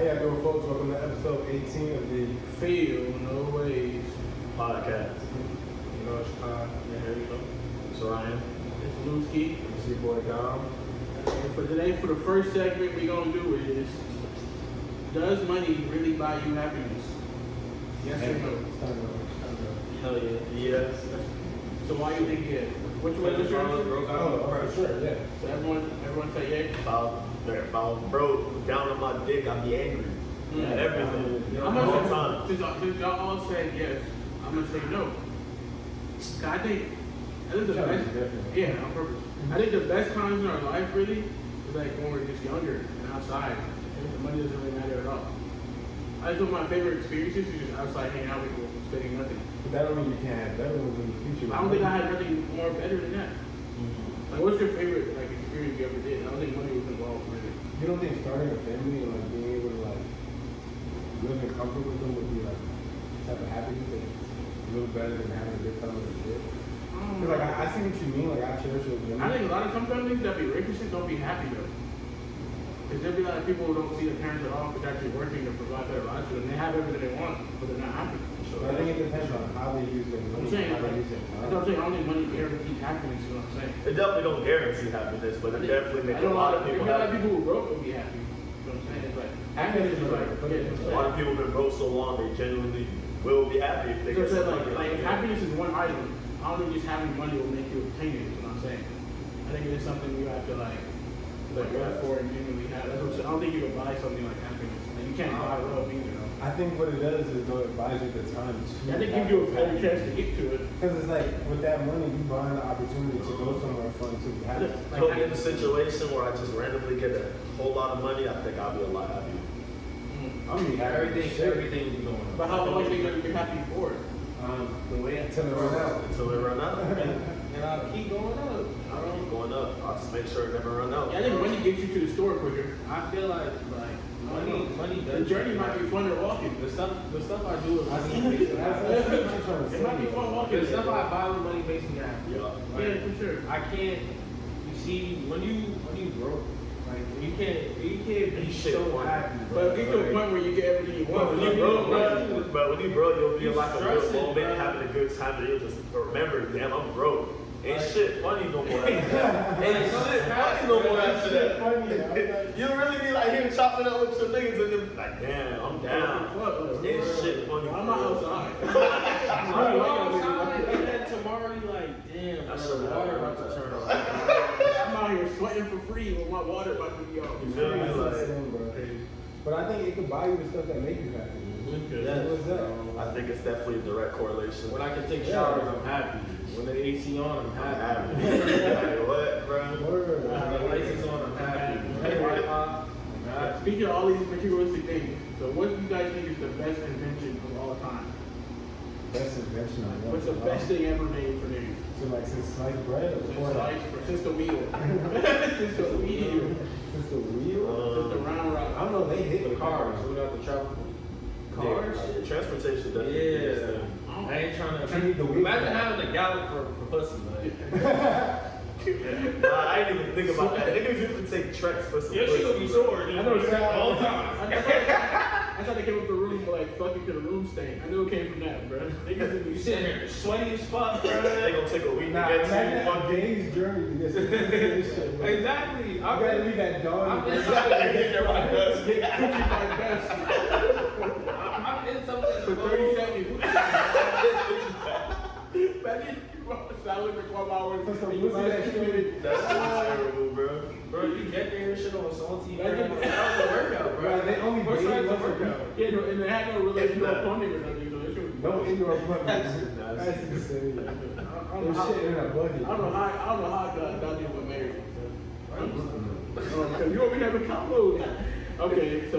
How y'all doing, folks? Welcome to episode 18 of the Feel No Ways podcast. You know it's time. Yeah, here we go. It's Ryan. It's Lewski. It's your boy Dom. And for today, for the first segment we're going to do is, does money really buy you happiness? Yes or no? Hell yeah. Yes. So why you think yes? Which one is your answer? Oh, for sure, yeah. So everyone say yes? If I was broke, down on my dick, I'd be angry. At everything. I'm All the gonna time. say, since y'all all said yes, I'm gonna say no. 'Cause I think the best, yeah, on purpose. I think the best times in our life really is like when we're just younger and outside. And the money doesn't really matter at all. I think one of my favorite experiences is just outside hanging out with people, spending nothing. But that don't mean you can't have better ones in the future. I don't think I had nothing more better than that. Like, what's your favorite like experience you ever did? I don't think money was involved really. You don't think starting a family and like being able to like live in comfort with them would be like type of happiness that's a little better than having a good time with a kid? Cause like I see what you mean. Like I cherish those memories. I think a lot of some families that be racist don't be happy though. Because there'll be a lot of people who don't see their parents at all, but they're actually working to provide their lives for them. They have everything they want, but they're not happy. So But I think it depends on how they use their money. I'm saying, how like, they use their that's time. what I'm saying. I don't think money guarantees happiness. You know what I'm saying? It definitely don't guarantee happiness, but it definitely I makes know a lot of people a lot of happy. people who broke will be happy. You know what I'm saying? It's like happiness is like A lot of people have been broke so long, they genuinely will be happy if they So get it's something. like if happiness is one item, I don't think just having money will make you obtain it. Is what I'm saying. I think it is something you have to like work for and genuinely have. That's what I'm saying. I don't think you can buy something like happiness. Like, you can't buy well-being, you know. I think what it does is though it buys you the time to. I think it gives you a better chance to get to it. Because it's like with that money, you buying the opportunity to go somewhere fun to be happy. Put me in a situation where I just randomly get a whole lot of money, I think I'll be a lot happier. I'm be happy. Everything is going on. But how long do you think you're happy for? The way Until it run out. Until it run out. and I'll keep going up. I'll keep going up. I'll just make sure it never run out. Yeah, I think money gets you to the store quicker. I feel like money The does. journey might be fun to walking. The stuff I do with money makes me That's happy. what I'm trying to say. It might be fun walking. The stuff I buy with money makes me happy. Yeah. Yeah, for sure. I can't. You see, when you broke, like you can't be Shit, so funny. happy. But get to a point where you get everything you want. When you broke, but when you broke, you'll be in like a real stressing, moment, bro. having a good time, and you'll just remember, damn, I'm broke. Ain't Like- shit funny no more. Ain't shit funny no more after that. You really be like here chopping up with your niggas and then like, damn, I'm down. Ain't shit funny. I'm not outside. I go outside and then tomorrow you like, damn, I bro, should the have water done about to that. turn on. I'm out here sweating for free with my water about to be off. You feel me? That's Like, insane, bro. But I think it could buy you the stuff that make you happy. Yeah. What's that? I think it's definitely a direct correlation. When I can take showers, I'm happy. When the AC on, I'm I'm happy. happy. Like, what, bro? Word. When the lights is on, I'm happy. When the Wi-Fi, I'm happy. Speaking of all these materialistic things, so what do you guys think is the best invention of all time? Best invention. I What's the best thing ever made for niggas? So like since sliced bread or before that? Since the wheel. Since the wheel. Since the wheel? Since the round rock. I don't know, they hit The cars, without the travel. Cars? Yeah, transportation definitely. Yeah. I ain't trying need the to. wheel. Imagine having a gallon for pussy, man. Nah, I didn't even think about that. Niggas used to take treks for some Your shit gonna be pussy. sore, I dude. know it's all the time. I thought they came up the room like fucking to the room stank. I knew it came from that, bro. Niggas would be You sitting here sweaty as fuck, They bro. gonna take a week Nah, to get imagine to a fucking. day's journey to get to this shit, bro. Exactly. You gotta leave at dawn. I'm inside. Get coochie by best I'm in something for 30 seconds. Imagine you on the salad for 12 hours. For some and you pussy that last 2 shit. minutes. That's terrible, bro. Bro, you get there and shit on salty. That That was a workout, bro. Bro, they only First bathe time once a workout. Yeah, no, and they had no relation If to not. plumbing or nothing, so it should No indoor plumbing. That's That's insane. I don't There's know how- shit in a bucket. I don't know how God did with marriage. Because you over here having combos. Okay, so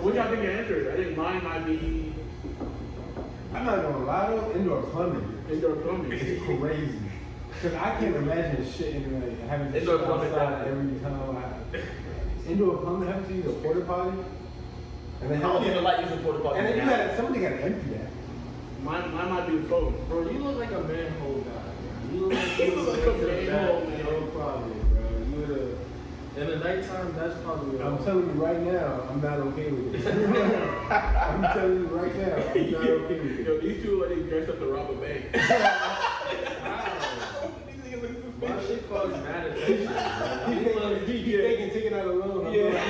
what y'all think the answer is? I think mine might be I'm not gonna lie though, indoor plumbing indoor plumbing. is crazy. Cause I can't imagine shit in like having to Indoor shit plumbing, outside every time. Indoor plumbing having to use a porta potty, and then I don't even like using porta potties. and then you now. got somebody got to empty that. Mine might be the phone. Bro, you look like a manhole guy, bro. You look like You look like a manhole, man. No problem, bro. You would have. In the nighttime, that's probably. I'm telling you right now, I'm not okay with it. I'm telling you right now, I'm not okay with it. Yo, these two ladies dressed up to rob a bank. My shit causes mad attention. He's taking ticket out of loan. Yeah,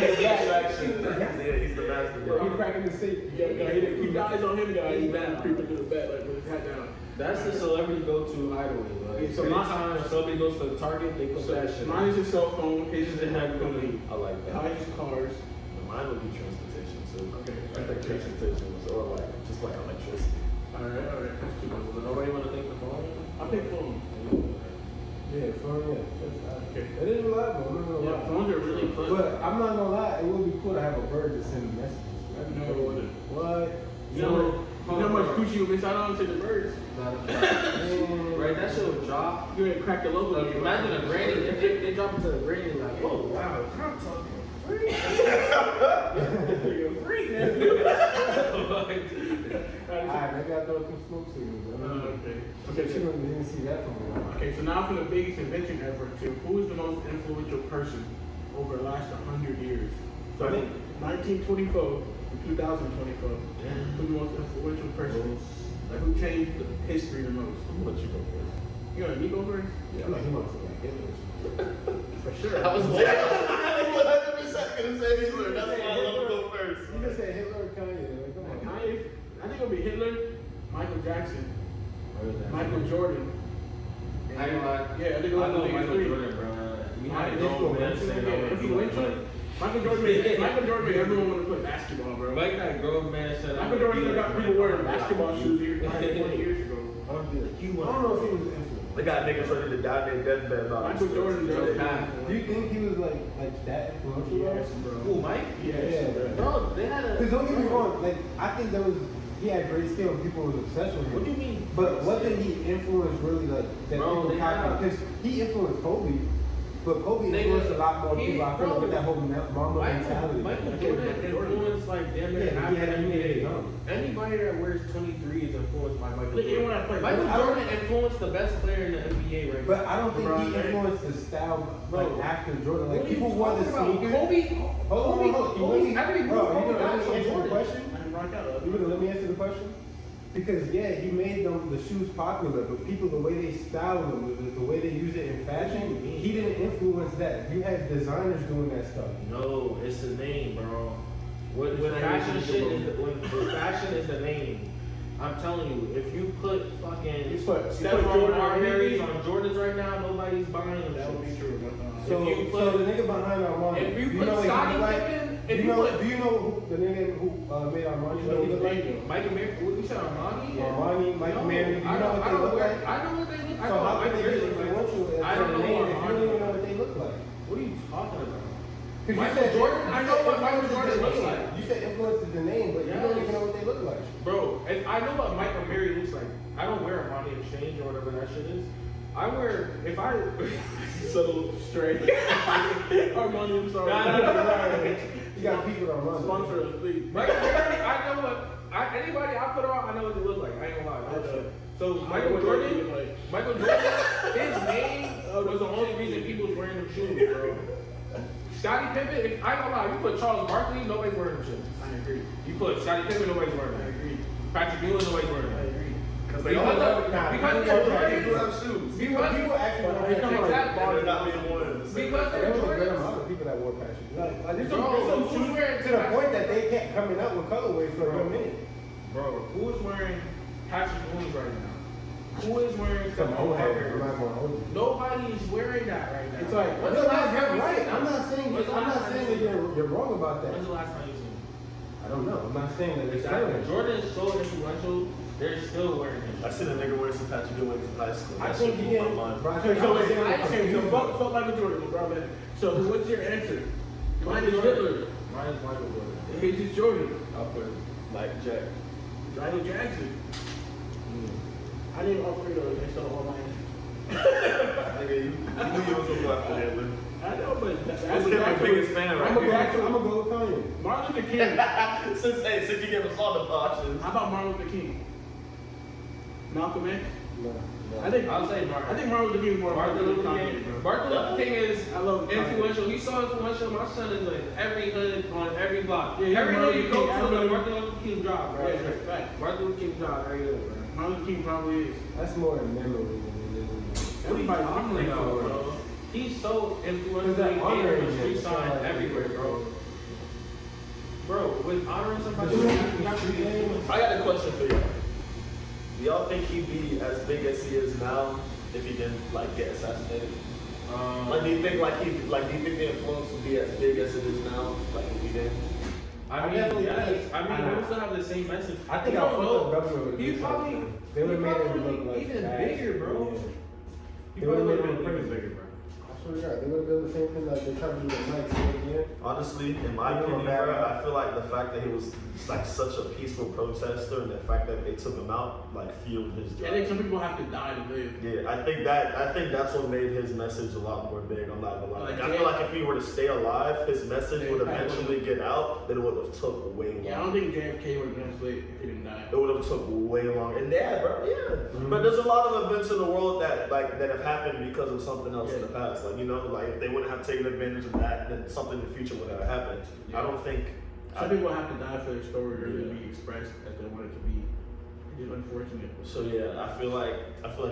he's the master. Bro, he's cracking the safe. Keep your eyes on him, guys. He's not creeping through the back like with his hat down. That's the celebrity go-to hideaway. Like, So anytime somebody goes to Target, they put that shit. Mine is his cell phone, his is the I company. like that. Kai's cars. Mine would be transportation too. Okay. I think transportation was or like just like electricity. Alright. That's two ones. Nobody want to think the phone? I think phone. Yeah, phone, yeah. Okay. It is reliable, I'm not gonna Yeah, lie. phones are really fun. But I'm not gonna lie, it would be cool to have a bird to send messages. That'd be No, cool. it wouldn't. What? You know how much coochie you miss out on to the birds? Right, that shit would drop. You ain't crack the logo. Like, imagine a granny, if they drop it to a granny, like, oh wow, I'm talking free. You're free, man. Alright, maybe I throw some smoke signals. Okay. She didn't see that from me. Okay, so now for the biggest invention ever, to who is the most influential person over the last 100 years? So I think 1924 to 2024. Who's the most influential person? Like who changed the history the most? I'm gonna let you go first. You gonna let me go first? Yeah, I'm like, he wants to like Hitler. For sure. I was 100% gonna say Hitler. That's why I let him go first. You just said Hitler or Kanye. Like, come on. Kanye, I think it'll be Hitler, Michael Jackson, Michael Jordan. And, I ain't lie. yeah, I think I those are know the biggest Michael three. Jordan, bro. We had a Influential, grown man saying I want to be like Influential. Mike. Michael Jordan made everyone want to play basketball, bro. Like that grown man said. Michael Jordan got people wearing basketball shoes here 20 years ago. I want to be like you. I don't know if he was influenced. They got niggas ready to die in their deathbed about Michael Jordan does Do you think he was like that influential? Yes, bro. Who, Mike? Yes, bro. Bro, they had a. Because don't get me wrong, like I think there was he had great skill and people was obsessed with him. What do you mean? But what did he influence really like that Bro, people they had- because he influenced Kobe, but Kobe influenced a lot more people. I feel like with that whole mama mentality. Michael Jordan influenced like damn near Yeah, half he the had NBA. NBA. Anybody that wears 23 is influenced by Michael Look, even when I Jordan. play Michael I don't- Jordan influenced the best player in the NBA right But now. I don't think LeBron he James. influenced the style like Bro. after Jordan. What Like are you people wore the talking about? sneakers. Kobe, Kobe, every bro, Kobe you gonna got let me some answer the Jordan. question? I can rock out. You gonna let me answer the question? Because yeah, he made the shoes popular, but people the way they style them, the way they use it in fashion, he didn't influence that. You had designers doing that stuff. No, it's the name, bro. When It's fashion not shit even is when fashion is the name. I'm telling you, if you put fucking You put Stephon Jordan Marbury's on on Jordans right now, nobody's buying them. That would be shits. true. So, If you so put- the nigga behind Armani, if you do put know what he Scottie look like? Pippen, Do if you you know? put- Do you know who, the nigga who made Armani? You What know he his look like? name, Michael Mary, what you said, Armani? Armani, Mike No, Mary. Do you I know what they look like? I know what they look like. So how Mike can they Mary be look like. influential I as don't a know name what if you don't even know what they look like? What are you talking about? Because you Michael said Jordan, I know what Michael influence is Jordan the looks name. like. You said influence is the name, but you don't Yes. even know what they look like. Bro, if I know what Michael Mary looks like. I don't wear Armani Exchange or whatever that shit is. I wear, if I... So straight. Armani, I'm sorry. You got people that run. Sponsor us, please. Michael Mary, I know what... anybody I put on, I know what they look like. I ain't gonna lie. I know. So Michael Jordan, his name was the only reason people was wearing them shoes, bro. Scottie Pippen, if I ain't gonna lie, you put Charles Barkley, nobody's wearing them shoes. I agree. You put Scottie Pippen, nobody's wearing I them. agree. Patrick Ewing, nobody's wearing I them. agree. Because Because all of- have because people they're do Jordans. have shoes. People actually But don't they have come shoes. out And they're not being worn at the same Because time. There was a good amount of people that wore passion. Like this Bro, some who's shoes. wearing To the point that they kept coming up with colorways for a good minute. Bro, who is wearing Patrick Ewing right now? Who is wearing Some old head. I'm Marbury? not going to hold you. Nobody is wearing that right now. It's like, when's No, the last time you're you right. seen I'm that? not saying When's the I'm last not time saying you that seen you're wrong about that. When's the last time you seen it? I don't know. I'm not saying that it's Exactly. current. Jordan is so influential, they're still wearing I it. seen a nigga wearing some Patrick Ewing in high school. I That think shit he blew did. my mind. Bro, I Okay, think so I was saying- okay, so fuck Michael Jordan, LeBron, man. So what's your answer? Mine is Hitler. Mine is Michael Jordan. His is Jordan. I'll put like Jack. Michael Jackson. I didn't upgrade those. They stole all mine. Nigga, you knew you was gonna go after Hitler. I know, but that's This kid my biggest fan right I'm gonna here. go with Kanye. Martin Luther King. Since you gave us all the options. How about Martin Luther King? Malcolm X? No. I think I'll say Martin. I think Martin Luther King is more Martin Luther Kanye, King. bro. Martin Luther King is I love influential. He's so influential. My son is in every hood on every block. Yeah, every hood you go to, Martin the Martin Luther King job, bro. Yeah, that's fact. Martin Luther King job every hood, bro. Martin Luther King probably is. That's more in memory than it is. What are you Everybody talking about, bro? He's so influential. That He honor gave is a street just sign like- everywhere, bro. Bro, with honoring somebody, The you street have to be name. I got a question for y'all. Do y'all think he'd be as big as he is now if he didn't like get assassinated? Like, do you think the influence would be as big as it is now? Like, if he didn't? I mean, definitely yes. think- I mean, we would still have the same message. I think You our don't fucked know. up government would He do probably, something. They would have made it look like even bad. bigger, bro. Yeah. He They probably would've would made have him been even crazy. bigger, bro. I swear to God, they would have done the same thing like they're trying to do with Mike again. Honestly, in my Give him a opinion, bad bro, rap. I feel like the fact that he was like such a peaceful protester and the fact that they took him out like fueled his I think drive. some people have to die to live. Yeah, I think that's what made his message a lot more big. I'm not gonna lie. Like, I Like, feel like if he were to stay alive, his message would eventually get out. Then it would have took way longer. Yeah, I don't think JFK would have been split if he didn't die. It would have took way longer. And yeah, bro, yeah. But there's a lot of events in the world that have happened because of something else in the past. Like, you know, like if they wouldn't have taken advantage of that, then something in the future would have happened. Yeah. I don't think. Some people have to die for their story or to be expressed as they want it to be. It's just unfortunate. So yeah, I feel like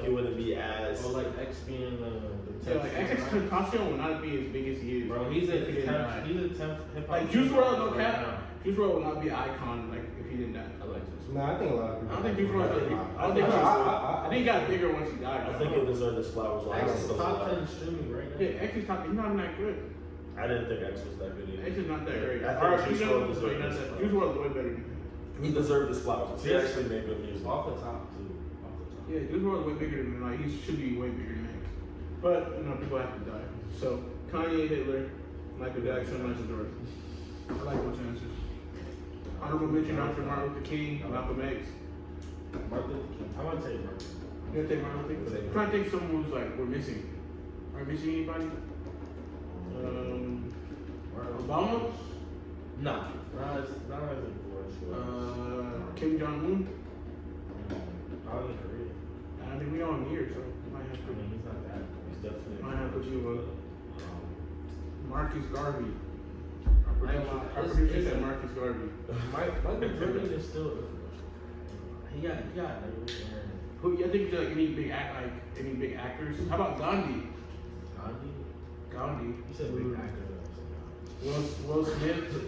he wouldn't be as. Or like X being the Yeah, like XX Tentacion will not be as big as he is. Bro, he's a if he didn't die. 10th hip hop. Like Juice WRLD, no cap. Juice WRLD will not be an icon like if he didn't die. I like this. Nah, I think a lot of people. I don't think Juice WRLD. I think he got bigger once he died. I think he deserved his flowers while he was X is still top 10 alive. streaming right now. Yeah, X is top. He's not even that good. I didn't think X was that good either. X is not that great. I Or, think Juice you know, WRLD but deserved not his that- flowers. Juice WRLD is way better than him. He deserved his flowers. He actually made good music. Off the top, too. Off the top. Yeah, Juice WRLD is way bigger than him. Like he should be way bigger than X. But you know, people have to die. So Kanye, Hitler, Michael Jackson, Michael Jordan. I like those answers. Honorable mention: Dr. Martin Luther King, Malcolm X. Martin Luther King. I want to take Martin. You gonna take Martin Luther King? I'm trying to think someone who's like we're missing. Are we missing anybody? Obama? Nah. Not as influential. Kim Jong Un. Probably Korea. I mean, we all in here, so we might have I to. mean, he's not that. He's definitely. Might have to do Marcus Garvey. Our It's- producer it's- said Marcus Garvey. Michael Jordan is still influential. He got like Who? I think like any big actors. How about Gandhi? Gandhi. Gandhi. He said big actor. Will Smith.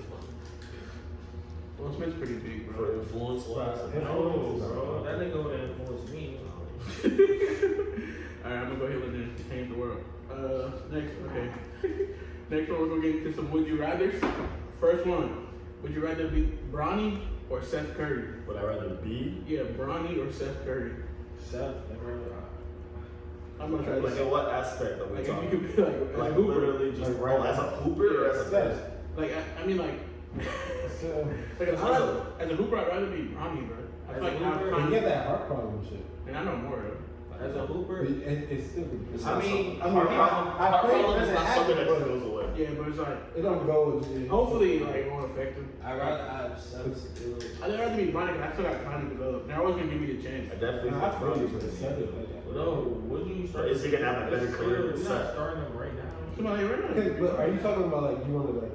Will Smith's pretty big, For bro. influence wise. No, bro. That nigga would influence me. Alright, I'm gonna go ahead and change the world. Next, okay. Next one, we're gonna get into some would you rather. First one, would you rather be Bronny or Seth Curry? Would I rather be? Yeah, Bronny or Seth Curry. Seth, I'm gonna try Like to in what aspect are we like if you talking? could be like as a Like Hooper. literally just Like right as a hooper or as a Seth. person? Like I mean like So, like as a Hooper I'd rather be Bronny, bro. I feel As a like Hooper, you get that heart problem shit. and I know more though. as a But hooper. it's still. It's I not mean, something- I pray it It's doesn't not something that happen, just but goes away. Yeah, but it's like it don't go. hopefully like it won't affect him. I'd rather have Seth still. I'd rather be Bronny because I still got time to develop. They're always gonna give me the chance. I definitely Nah, I think feel you, Bronny's but Seth is like that. No, would you start? Is he gonna have a better career than We're Seth? not starting him right now. Somebody right now. Okay, but are you talking about like you want to like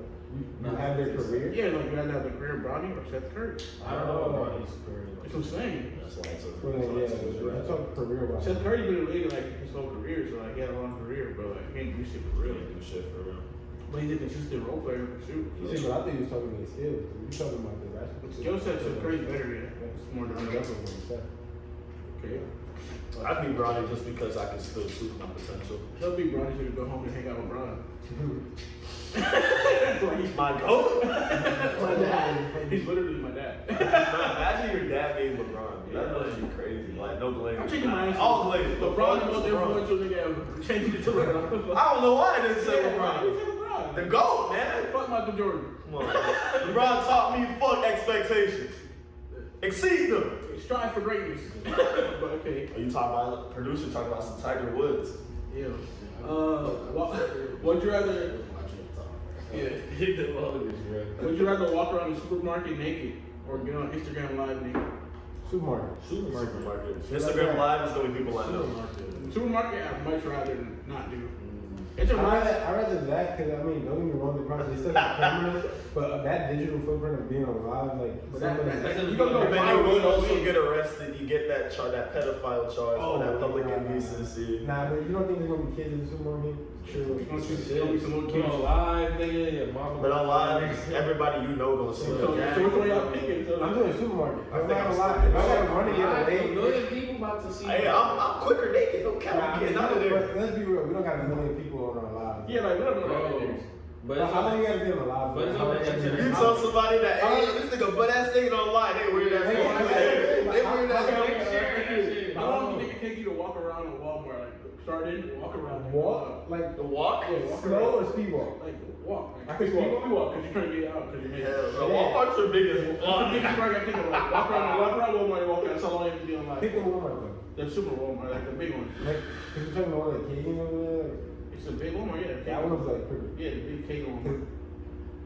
you have their career? Yeah, like you guys have a career Bronny or Seth Curry. I don't know about his career. That's what I'm saying. That's why it's a. Well, yeah, I talk career wise. Seth Curry's been in the league like his whole career, so like he had a long career, but like he ain't do shit for real. Really do shit for real. But he's a consistent role player for sure. See, but I think he was talking about his skills. You talking about the basketball? Skill set Seth Curry's better, yeah. It's more than That's what I'm saying. Okay. I'd be Bronny just because I can still shoot my potential. He'll be Bronny so he can go home and hang out with Bron. He's my goat. My dad. He's literally my dad. Imagine your dad being LeBron. That would be crazy. Like no blame. I'm changing my answer. All blame. LeBron, the most influential nigga ever. Changing it to LeBron. I don't know why I didn't say Yeah, LeBron. you said LeBron. The GOAT, man. Fuck Michael Jordan. Come on. LeBron taught me fuck expectations. Exceed them. Strive for greatness. But okay. Are you talking about producer talking about some Tiger Woods? Yeah. Would you rather? Yeah. Hit the ball this, bro. Would you rather walk around the supermarket naked or get on Instagram Live naked? Supermarket. Supermarket. Instagram Live is the way people line up. Supermarket, I'd much rather not do. It's a I rather that because I mean, don't get me wrong, they probably still have cameras, but that digital footprint of being on live, like, But somebody- you gonna go But then viral you would with also it. get arrested. You get that that pedophile charge for that public indecency. Nah, but you don't think there's gonna be kids in the supermarket? Sure, you gonna see some little Put kids. on live, nigga, your mama. But online, everybody you know gonna see So it. which one y'all picking? I'm doing supermarket. I I'm think not I'm gonna lie. If I gotta run to get A away, million people about to see. Hey, I'm quicker naked. No cap. I'm getting out of there. but let's be real. We don't got a million people on our lives. Yeah, like we don't know Bro. what it is. But How long you gotta be on the live? But it's How on long the you gotta be internet. You on tell the live? somebody that, hey, this nigga butt ass nigga online. They weird ass Hey, nigga. hey, They weird ass how- nigga. How long do you think it take you to walk around a Walmart? Like start in, walk around, Walk like The walk? Yeah, walk slow around. or speed walk? Like walk. I Like can speed walk. walk because you're trying to get out because you're making. Hell, the Walmart's are big as That's the fuck. biggest part I gotta think of. Like, walk around Walmart, walk out. That's how long you have to be on Pick live. the Walmart though. The super Walmart, like the big one. Like, cause you're talking about like Canadian over there. It's a big Walmart, yeah. That one was like pretty. Yeah, the big cake Walmart.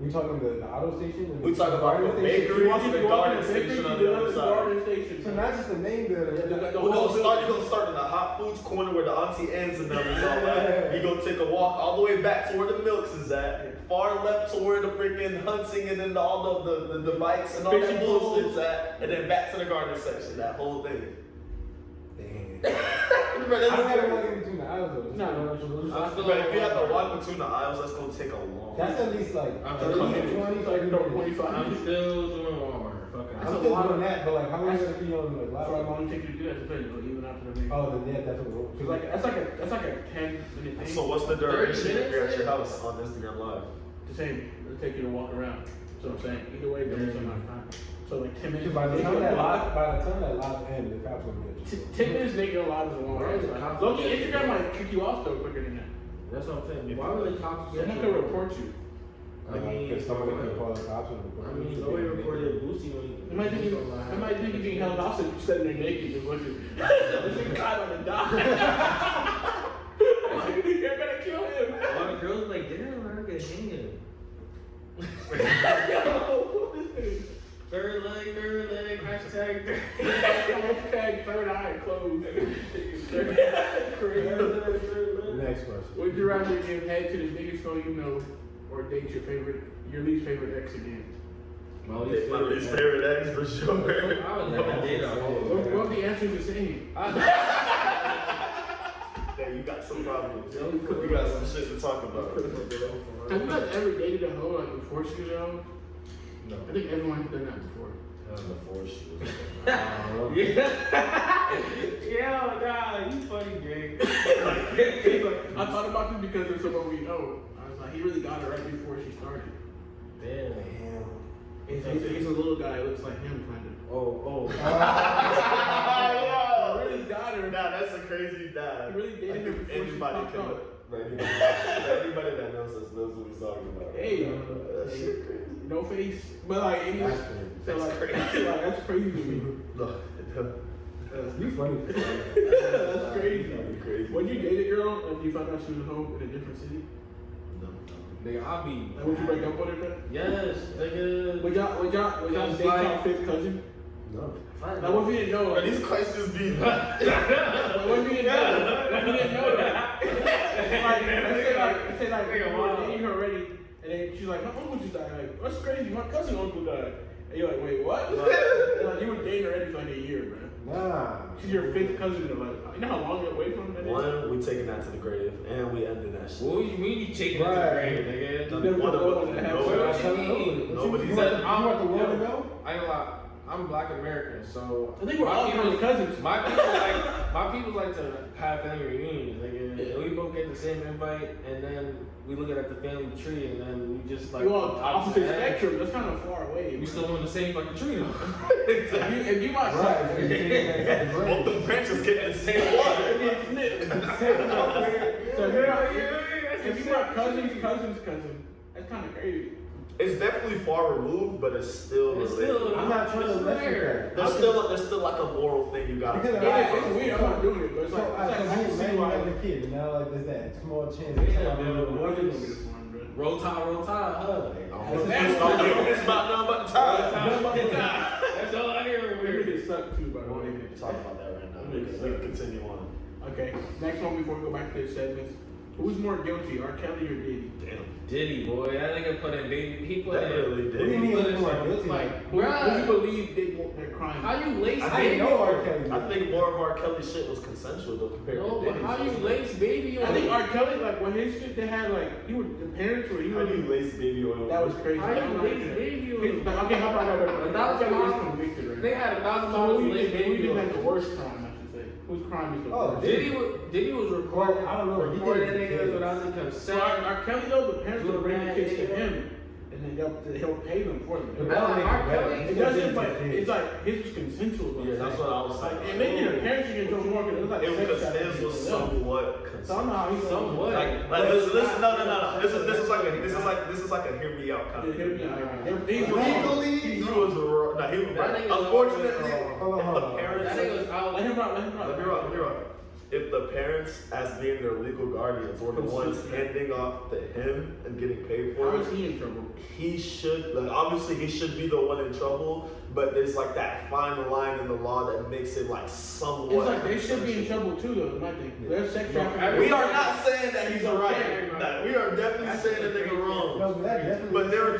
We talking the auto station? and We the talking about garden the station? bakery. You walk in the the garden garden station station on on the the other side. garden station. So not just the main building. Yeah, the We're whole gonna start in the hot foods corner where the Auntie Anne's and them is all at. You gonna take a walk all the way back to where the Milks is at. Far left to where the freaking hunting and then all the bikes and all Fishing that pools. bullshit's at. And then back to the garden section, that whole thing. Damn. Bro, I don't gotta walk in between the aisles though. No. But if you have to walk between the aisles, that's gonna take a long That's at least like I'm 30, still 20, 30 no, minutes. 25 I'm minutes. still doing Walmart. Fucking. I'm still doing that, but like how long you gonna be on like For how live? long it take you to do that, depends. Even after the meeting. Oh, then yeah, that's what we're. Cause like that's like a 10-minute thing. So what's the duration 30 if you're at your minutes? house on Instagram Live? The same. It'll take you to walk around. So I'm saying either way, there's some amount of time. So like 10 minutes. By the time that live ends, the cops gonna be at you. 10 minutes make your live is a long Why is it time. cops- Loki, Instagram might kick you off though quicker than that. That's what I'm saying. Why would the cops? Someone could report you. I mean, because somebody can call the cops and report. I mean, nobody reported Boosie when he. It might think you being held hostage. You standing there naked and looking. This nigga caught on the dock. You're gonna kill him. A lot of girls like, damn, I'm gonna hang him. Third leg, hashtag third. Hashtag third eye closed. Next question. Would you rather give head to the biggest girl you know, or date your least favorite ex again? My My least favorite ex for sure. I would never date a hoe. What if the answer is the same? Yeah, you got some problems. You got some shit to talk about. Have you guys ever dated a hoe like before she was out? No. I think everyone's done that before. Yeah, nah, you funny, Greg. I thought about this because there's someone we know. I was like, he really got it right before she started. Damn. He's a little guy, looks like him kind of. Oh. He really got her. Nah, that's a crazy dad. He really dated her before she Anybody popped can. up. Anybody that knows us knows what he's talking about. Hey, That shit crazy. no face, but like anyway, so like, that's crazy to me. No, You funny. That's crazy. That'd be crazy. When you dated a girl, and you found out she was home in a different city, Nigga, I'll be. like would you break up with her? Bro? Yes, nigga. Would y'all date like- your fifth cousin? No. Like what if you didn't know? Bro, these questions be. Like, what if you didn't know? What if you didn't know that? Let's say like you were dating her already, and then she's like, my uncle just died. Like, that's crazy. My cousin uncle died. And you're like, wait, what? And like, you were dating her already for like a year, bro. Nah. She's your fifth cousin. Like, you know how long you're away from that is? One, we taking that to the grave, and we ending that shit. What do you mean you taking it to the Right. grave, nigga? You never One of know them. what No, happened. What you mean? Nobody You said. want the world to know? I ain't gonna lie. I'm Black American, so I think we're all kind of cousins. my people like to have family reunions. Nigga. And we both get the same invite, and then we look at the family tree, and then we just like You all opposite ends. spectrum. That's kind of far away. We bro. still on the same fucking tree though. If you my Right. cousin, Both the branches getting the same water. so if you my cousin's cousin, that's kind of crazy. It's definitely far removed, but it's still It's related. still- I'm not trying to It's lessen fair. that. There's still like a moral thing you gotta. Because It's weird. I'm not doing it, but it's So, like I I can see you why. have a kid, and now like there's that small chance. Yeah, that man. someone Why will- did you this one, bro? Roll Tide, huh? It's about nothing but the time. That's all I hear over Maybe here. they suck too, by talk about that right now. We can continue on. Okay, next one before we go back to the segments. Who's more guilty, R. Kelly or Diddy? Damn. Diddy, boy, that nigga put in baby. He put Definitely in. did. What do you mean He put in more some- guilty? like, Who do you bruh, believe did their crime? how you lace I I baby? didn't know R. Kelly. I think more of R. Kelly shit was consensual though compared No, to but Diddy's. how you lace baby on? I think R. Kelly, like when his shit, they had like the parents were How do you lace baby oil? that was crazy. How you I'm lace like- baby on? Okay, how about $1,000 R. Kelly is convicted right They now. had $1,000 So to who lace did who baby did on. have the worst crime? I should say. Whose crime is the Oh, worst? Diddy was recording. Well, I don't know, he Recording did niggas kids. without the So consent. R. Kelly though, the parents will bring the Little kids to man, him, and then he'll pay them for them. But that don't make R. it better. Kelly- It doesn't, but it's like his was consensual. Though. Yeah, that's what I was Like, saying. and maybe the parents should get in trouble more because it was like It was sex because trafficking his was for them. somewhat consensual. Somehow he's Somewhat. Like listen, no. This is like a hear me out kind of thing. Legally, He was wrong. Nah, he was That right. nigga was Unfortunately, Hold on, if hold the on. parents, That nigga was out. Let him rock. Let him let me rock. If the parents, as being their legal guardians, were the ones handing off to him and getting paid for How it, is he in trouble? he should, like, obviously he should be the one in trouble, but there's like that fine line in the law that makes it like somewhat. It's like they should be in trouble too, though. Is my thing. There's sex trafficking. We are not saying that he's right. Nah, we are definitely saying that nigga wrong. No, but that definitely. But there are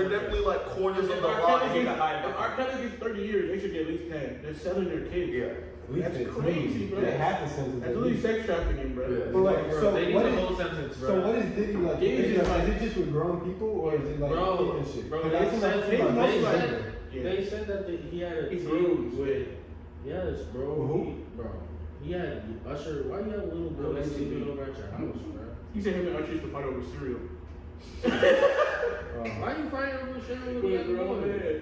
definitely like corners of If the R. law Kelly that you gets- can hide if R. behind. Kelly gets 30 years, they should get at least 10. They're selling their kids. Yeah. That's crazy, bro. They have to sentence That's them. really sex trafficking, bro. Yeah. But like, Bro, so they need what the is? whole sentence, bro. So what is Diddy like? Diddy's Is just like- it just with grown people or is it like Bro, kids and shit? bro, 'Cause they I seen said- that they shit on mostly Facebook. like- Yeah. They said that he had a He tape bruised. with. Yes, bro. Who? Bro, he had Usher. Why you have a little girl Allegedly. sleeping over at your house, bro? He said him and Usher used to fight over cereal. Why you fighting over shit with With the a other grown woman? man.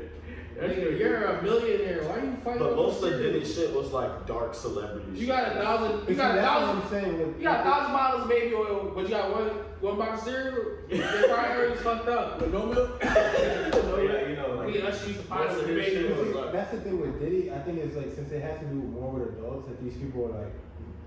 That's Nigga, crazy. you're a millionaire. Why you fighting But over most of cereal? Diddy's shit was like dark celebrity You shit. got $1,000. You See, got that's what 1,000. I'm saying. With, You got 1,000 bottles of baby oil, but you got one box of cereal. Your priorities fucked up. With no milk? Yeah, you know, Me and Usher used to fight most over of his baby shit oil. was like. That's the thing with Diddy. I think it's like since it has to do more with adults, that these people are like,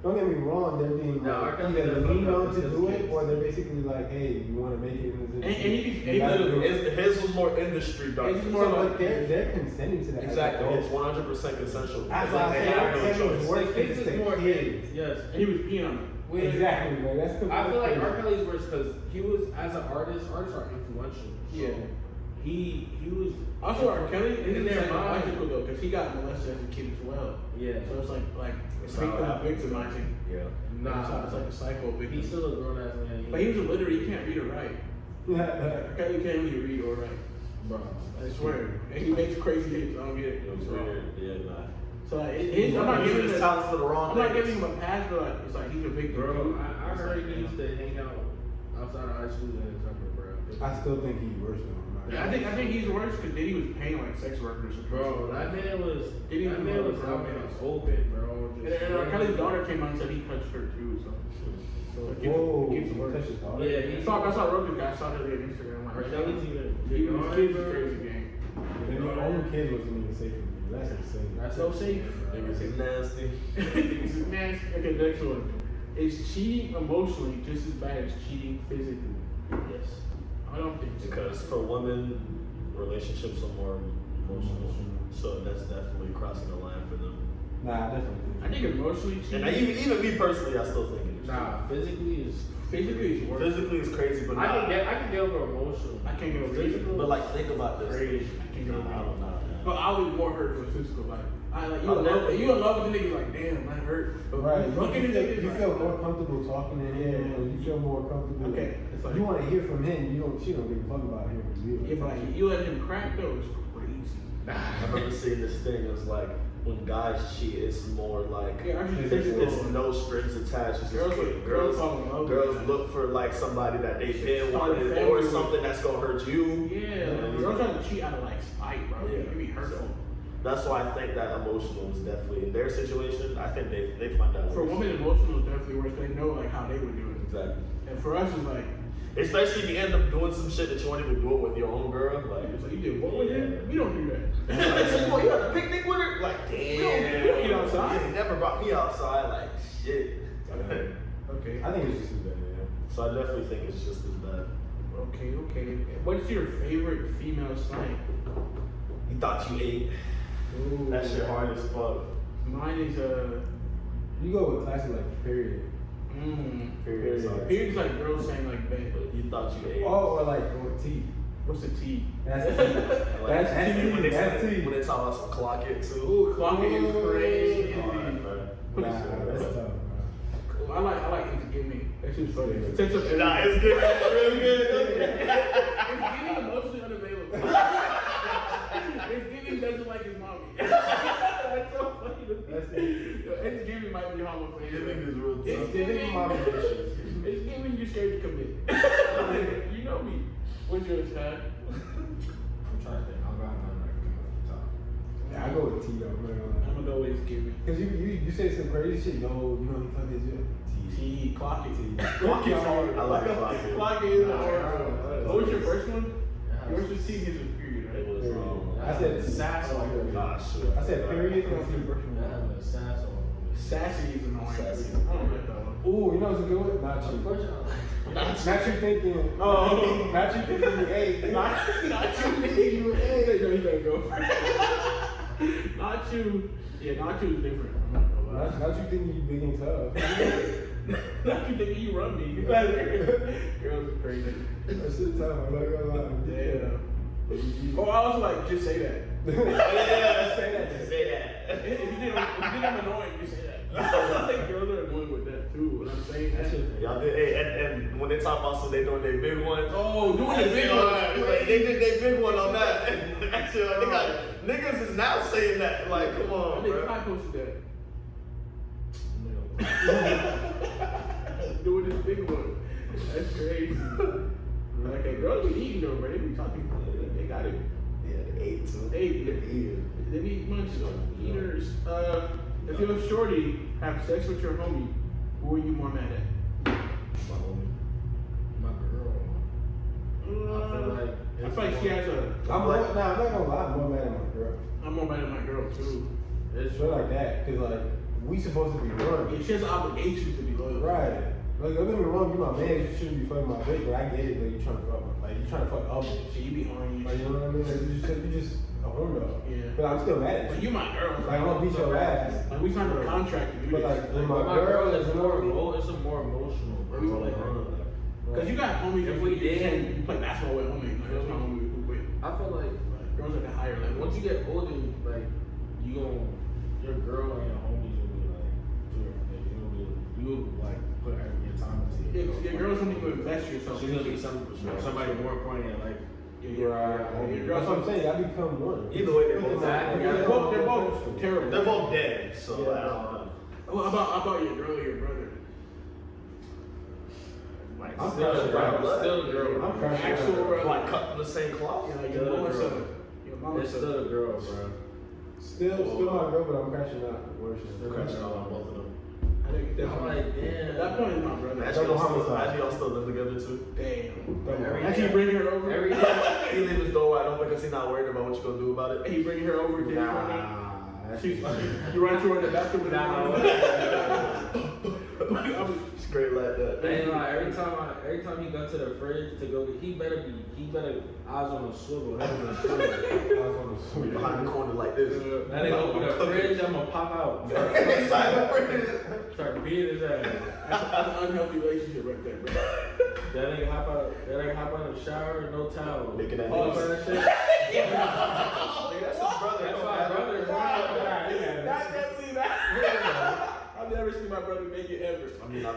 don't get me wrong, they're being No, like, I can't either get lean fucked up on to with do his it, kids. or they're basically like, hey, you want to make it in this. he gotta do it. His was more industry dark. It's So, more but like- they're consenting to that. as Exactly, adults. it's 100% consensual. That's It's why I like they say have R. no Kelly was choice. worse His because is it's more the kids. Yes. And he was peeing on him. Exactly, man. That's the. I feel like R. Kelly's worse because he was, as an artist, artists are influential. So Yeah. He was. Also, R. Kelly in is their psychological mind. though, because he got molested as a kid as well. Yeah. So it's like It's victim not victimizing. Yeah. Nah. It's like a psycho victim. He's still a grown ass man. But he was illiterate. He can't read or write. Yeah. R. Kelly can't really read or write. bro. I swear. And he makes crazy hits. I don't get it. It was weird. Yeah, nah. So like, I'm not giving his him. talents for the wrong I'm not things. giving him a pass, but like, it's like he's a victim. Bro, too. I heard he used to hang out outside of high school in the summer, bro. I still think he's worse though. Yeah, I think he's worse because Diddy was paying like sex workers. Bro, that man was Diddy that was man was a out man. there open, bro. And R. Kelly's daughter came out and said he touched her too. So it gets, Whoa, it gets he worse. touched his daughter? Yeah, I saw Rogan guy saw that on Instagram. R. Like, Kelly's even he was kids is bro. crazy gang. And the own kids wasn't even safe for me. That's insane. That's So insane, safe. bro. Niggas is nasty. This is nasty. Okay, next one. Is cheating emotionally just as bad as cheating physically? Yes. I don't think so. Because for women, relationships are more emotional. So that's definitely crossing the line for them. Nah, definitely. I think emotionally cheating. And even me personally, I still think it is. Nah, physically is physically is worse. Physically is crazy, but I nah. can get over emotional. I can't get over Physical. physical. But like, think about this. Crazy. I can't get Nah, over I don't know. But I was more hurt with physical. Like, I like you. Oh, In love, definitely. you in love with the nigga? Like, damn, that hurt. But Right. looking at niggas, You like, feel more comfortable talking to him, or you feel more comfortable. Okay, it's like- you want to hear from him. She don't give a fuck about hearing from you. Yeah, but like, you let him crack though. It's crazy. I remember seeing this thing. It was like when guys cheat, it's more like Yeah, I just it's no strings attached. It's just Girls- quick. girls fall in love with girls that. look for like somebody that they been Start a wanted, family or with. something that's gonna hurt you. Yeah, girls trying to cheat out of like spite, bro. Yeah. It can be hurtful. That's why I think that emotional is definitely in their situation. I think they find that For worse. women, emotional is definitely worse. They know like how they would do it. Exactly. And for us, it's like, Especially if you end up doing some shit that you won't even do it with your own girl. Like, it's like you did what with him? We don't do that. like, boy, you had a picnic with her? Like, damn. we don't eat outside. You ain't never brought me outside. Like, shit. Okay. I think it's just as bad, yeah. So I definitely think it's just as bad. Okay. What's your favorite female slang? You thought you ate. Ooh, That shit hard as fuck. Mine is You go with classic like period. Period. Period's like girls saying like babe. You thought you ate. Oh, or like T. What's the T? That's T. Like, That's and T. when they That's talk- T. When they talk about some clock it too. Ooh, clock it is crazy. Alright, bro. Nah, that's tough, bro. I like it to give me. That shit's funny. It takes up everything. Nah, it's good. It's really good. It's giving emotionally unavailable. It's giving doesn't like his mommy. That's so funny to me. That's it. It's giving might be homophobic. Giving is real It's tough. giving Mama issues. It's giving you scared to commit. You know me. What's yours, Ty? I'm trying to think. I'm not like come off the top. Yeah, I go with T though, man. I'm gonna go with giving. Cause you say some crazy shit, yo, you know you fuck this shit. T. Clock it. T. Clock is hard. I like clock it. Clock is Nah, hard. nah, What was your first one? Yeah. Yours was T. His was period, It right? was I said sass on it. Nah, shit. I said period. What's your first one? That has a sass on it. Sassy is annoying. Sassy. I don't like that one. Ooh, you know what's a good one? Not you. Unfortunately. Not you thinking. Oh. Not you thinking you ate. Not you thinking you ate. No, you better go for it. Not you. Yeah, not you is different. I'm not gonna lie. Not you thinking you big and tough. Not you thinking you run me. Girls are crazy. That shit tough. I'm not gonna lie. Yeah. Oh, I also like just say that. Yeah, say that. Just say that. If you think I'm annoying, just say that. Like, girls are annoying with that too. When I'm saying that shit. Y'all did, hey, and when they talk about so they doing their big one. Oh, doing the big one. Like, they did their big one on that. Actually, they got niggas is now saying that. Like, come I on, think bro. I posted that. Doing this big one. That's crazy. Okay, girls be eating though, bro. They be talking. They got it. Yeah, they ate too. They need munchies on eaters. If your shorty have sex with your homie, who are you more mad at? My homie. My girl. I feel like she has a. I'm not gonna lie, I'm more mad at my girl. I'm more mad at my girl too. It's shit like that, cause like we supposed to be Yeah, one. she has an obligation to be loyal. Right. Like don't get me wrong, you my man, you shouldn't be fucking my bitch, but I get it, but you trying to fuck my, like you trying to fuck up. So you be horny. Like you know what I mean? Like you just a horn dog. Yeah. But I'm still mad at But you. you my girl. Like I'm gonna beat your ass. Like we signed a contract to do But this. like when my my girl girl is is more more it's a more emotional, bro. Like, Cause you got homies. If we did- you play basketball with homies. Like, that's my homie who with. I feel like Girls at the higher level. once you get older, like your girl and your homies will be like two different things. You'll like put your time into it. Your girl's something you invest yourself. She's gonna be somebody more important in life. Your That's what I'm saying. I become one. Either way, they're both Exactly. They're both terrible. They're both dead. So Yeah. I don't know. How about your girl or your brother? Like, I'm still crushing a girl. her. Still a girl. I'm crushing Actual her. brother. Like cut from the same cloth. Yeah, like Still your a mama girl. son. Your mama It's son. still a girl, bro. Still my girl, but I'm crashing out. Worship. Crashing out on both of them. I think I'm definitely. like, damn. At that point, it's my brother. Imagine Double y'all still, homicide. imagine y'all still live together too. Damn. Every Actually, day. bring her over. Every day. He leave his door wide open because he's not worried about what you gonna do about it. He bring her over to Nah. She's, you run to her in the bathroom with Straight like that. I ain't lie, every time he got to the fridge to go, he better eyes on the swivel, head on the swivel. Behind the corner like this. That nigga open the fridge, I'm gonna pop out. Start beating his ass. That's an unhealthy relationship right there, bro. That nigga hop out of the shower, no towel. Making that All noise. that shit. Nigga, that's his brother. That's Don't my matter. brother. Not definitely that. I've never seen my brother make it ever. I mean, I'm.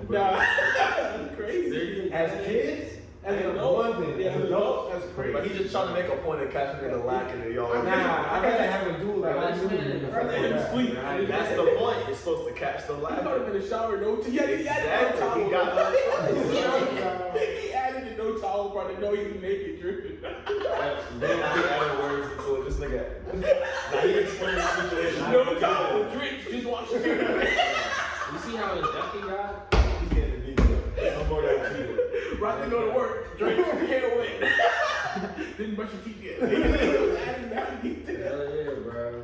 Nah, that's crazy. As kids, As an one adult, thing. yeah, As as an adults, adult, that's crazy. But he just trying to make a point of catching nigga lacking in y'all. Nah, I gotta have a dude like Right, I knew man. you. Rather than him sleep. That's the point. You're supposed to catch the I lack. thought him in the shower, no tea. Yeah, he added no Exactly. towel. He got He added the no towel part to know he was naked dripping. Then I added words into it. This nigga. Now he explained the situation. No towel, drenched, just wash your hair. You see how in depth he got? He's getting deep. No more than cheating. Right to go to work, drenched, hair wet. Didn't brush your teeth yet. He was adding that detail. Hell yeah, bro.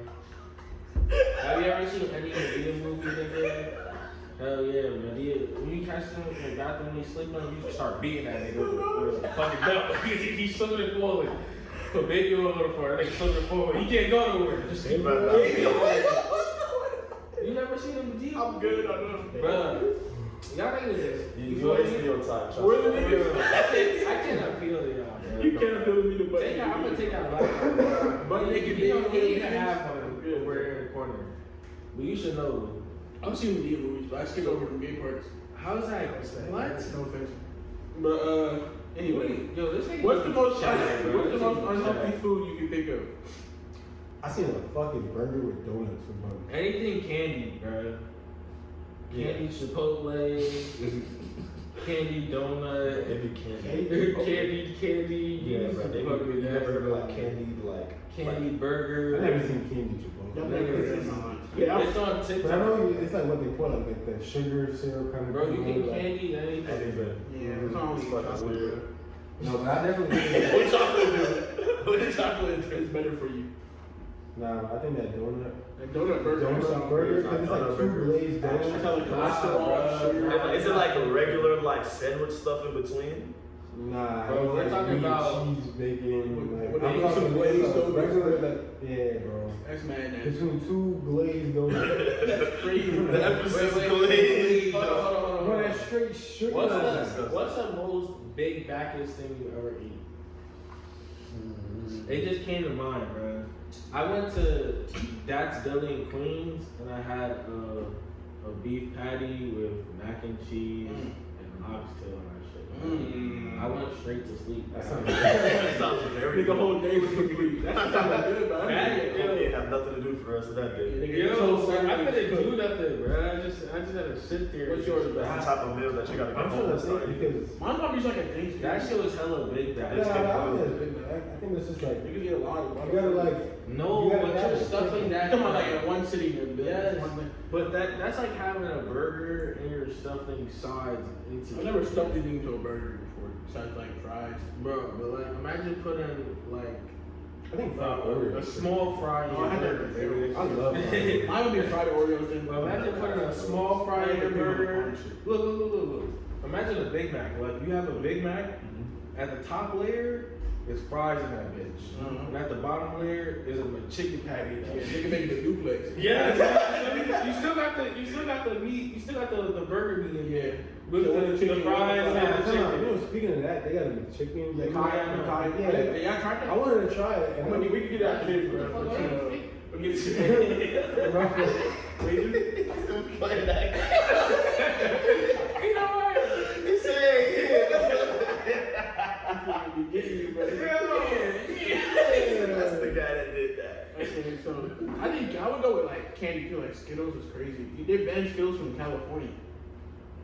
Have you ever seen any Indian movie, nigga? Hell yeah, man. When you catch him in the bathroom when he's sleeping, you start beating that nigga with a fucking belt. He's slipping and falling. put baby oil on the floor. They put the forward. He can't go nowhere. Just Hey, keep bro. You never seen him G? I'm good, I know. Bruh. Y'all niggas is. You always stereotype. We're the niggas. I can't appeal to y'all, bro. You can't appeal to me the butt. I'm gonna take out like Butt naked you don't baby. even have one over here in the corner. But you should know. I've seen gay movies, but I skip over the gay parts. How's that? What? No offense. But anyway, Yo, this ain't what's the most Shut up, bro. what's the most Shut unhealthy up. food you can think of? I seen a fucking burger with donuts for buns. Anything candy, bro. Candy Chipotle, candy donut, Maybe candy. candy. Yeah, bro. They fuck with you that. ever like candy Candy I burger. never seen candy Y'all Chipotle. never heard of mine. Yeah, It's on But I TikTok. know it's like what they put, like the sugar syrup kind of. Bro, you thing, can like- candy anything. yeah, it's always It's fucking chocolate. weird. No, but I definitely think What chocolate do? What chocolate do? It's better for you. nah, I think that donut Like donut burger. donut burger, because it's like Donut two burger. glazed That's donuts. how like cholesterol, sugar. Is it like a regular like sandwich stuff in between? Nah, Bro, it's we're like talking meat, about- cheese, bacon. Like, With I'm some talking glazed like donuts, regular, bro. like, yeah, bro. That's mad nasty. Between two glazed donuts. That's crazy. The emphasis Wait, glaze. Hold on. Bro, that's straight sugar. What's the most big backest thing you ever eat? It just came to mind, bro. I went to Dad's Deli in Queens and I had a beef patty with mac and cheese and oxtail and that shit. I went straight to sleep. That sounds That sounds very Nigga, whole day was complete. That sounds good, bro. Bad. You didn't have nothing to do for the rest of that day. Yo, I couldn't do nothing, bro. I just had to sit there. What's yours, bro? That's the type of meal that you gotta get I'm home trying to and start think eating. because. Mine probably like a Thanksgiving. That shit was hella big, Yeah, that. I think it's just like You can get a lot of you gotta like No, you gotta but have you're it. stuffing that. Come on, like in one sitting in Yes, one thing. but that's like having a burger and you're stuffing sides into. I've never stuffed anything into a burger before, besides like fries. Bro, but like imagine putting like I think fried Oreos. a small fry in Oh, I had your that burger. before. I love fried Oreos. Mine would be fried Oreos then. Well, imagine putting a small fry in your burger. Look. Imagine a Big Mac. Like you have a Big Mac. At the top layer is fries in that bitch, and at the bottom layer is a chicken patty. Yeah, they can make it a duplex. Yeah, you still got the meat. You still got the burger meat in there with So the chicken, fries and Yeah, the chicken. you know, speaking of that, they got the chicken. The Like, Kai. Yeah, I tried that. I wanted to try it. I mean, we can get it after this, bro. What the fuck, man? We'll get it. Still playing that. You know what? He said, I'm getting you, bro. that's the guy that did that. Okay, so I would go with like candy too. Like Skittles is crazy. They banned Skittles from California.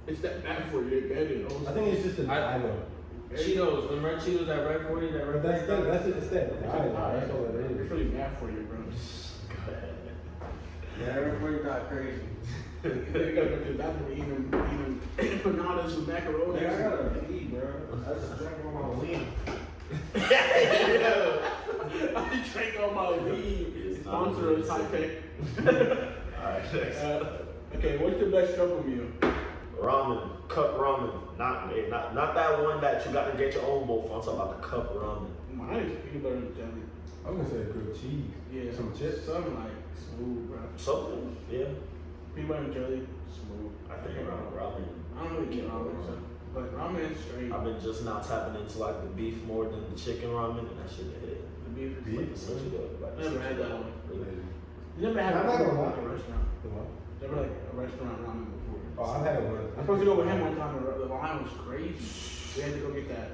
It's that bad for you. They banned it. I think it's just I know. Cheetos, the red Cheetos that red 40, that red. But that's $40. that's it's that. That's all it It's is. really bad for you, bro. Yeah, red 40 got crazy. You gotta go to the bathroom eating empanadas with macaroni. Yeah, I gotta eat, bro. I just drank all my lean. I drank all my weed. Sponsor us, high tech. Alright, next. Okay, what's the best struggle meal? Ramen, cup ramen. Not that one that you got to get your own bowl for. I'm talking about the cup ramen. Mine is peanut butter and jelly. I'm gonna say grilled cheese. Yeah, Some chips. Something like smooth, bro. Something, yeah. Peanut butter and jelly, smooth. I think around ramen. I don't really get ramen, so, but ramen is straight. I've been just now tapping into like the beef more than the chicken ramen, and that shit hit. The beef is Like the switch it up. Like Never had that one. Really. You never had I'm not gonna like lie. a restaurant. The what? Never like a restaurant ramen before. Oh, I've had it once. I was supposed to go with him one time, and the line was crazy. We had to go get that.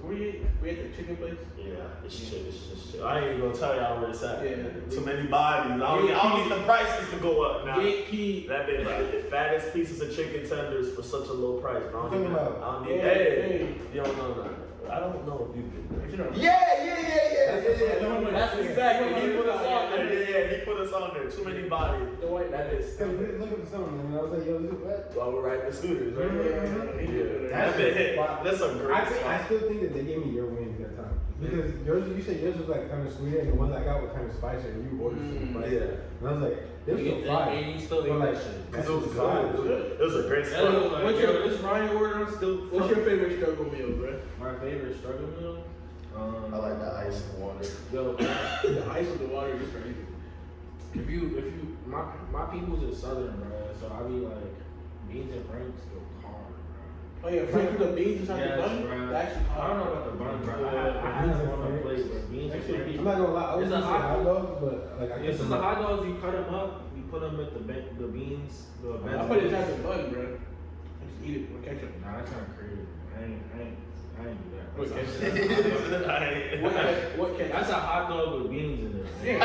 We had the chicken place. Yeah, it's chill. It's just chill. I ain't even gonna tell y'all where it's at. Yeah. Too many bodies. I don't need the prices to go up now. Gatekeep. That been like the fattest pieces of chicken tenders for such a low price. Bro. I don't Talking need. about- I don't need. Hey, Hey, you don't know that. I don't know if you You know, did. Yeah. yeah. That's exactly. He put us on there. Yeah, he put us on there. Too many bodies. The white That is. Cause we look at something and I was like, yo, this is what? While we're riding the scooters, right? Yeah. That been hit. That's a great I spot. still think that they gave me your wings that time. Because yours, you said yours was like kind of sweeter, and the ones I got were kind of spicier, and you ordered some spicy. Yeah. And I was like, they were still fire. And you still eat But that like, shit. Cause that it was shit good. fire. It was a great That was spot. like, What's yo, your- this Ryan order, I'm still. What's your favorite struggle meal, bro? My favorite struggle meal? I like the ice and water. Yo, The ice with the water is crazy. if you, my people's is southern, bro. So I be like, beans and franks go hard, bro. Oh yeah, Frank with the beans inside the bun. bro. That's actually I don't know about the bun, bro. I had them on the plate, bro. Beans and franks. I'm not gonna lie, I was It's a gonna say hot hot dogs, but like I Yeah, guess so the hot dogs, you cut them up, you put them with the beans, the I put it inside the bun, bro. I just eat it with ketchup. Nah, that's kind of crazy. I ain't do that. With That's ketchup. What ketchup? That's a hot dog with beans in it. Yeah.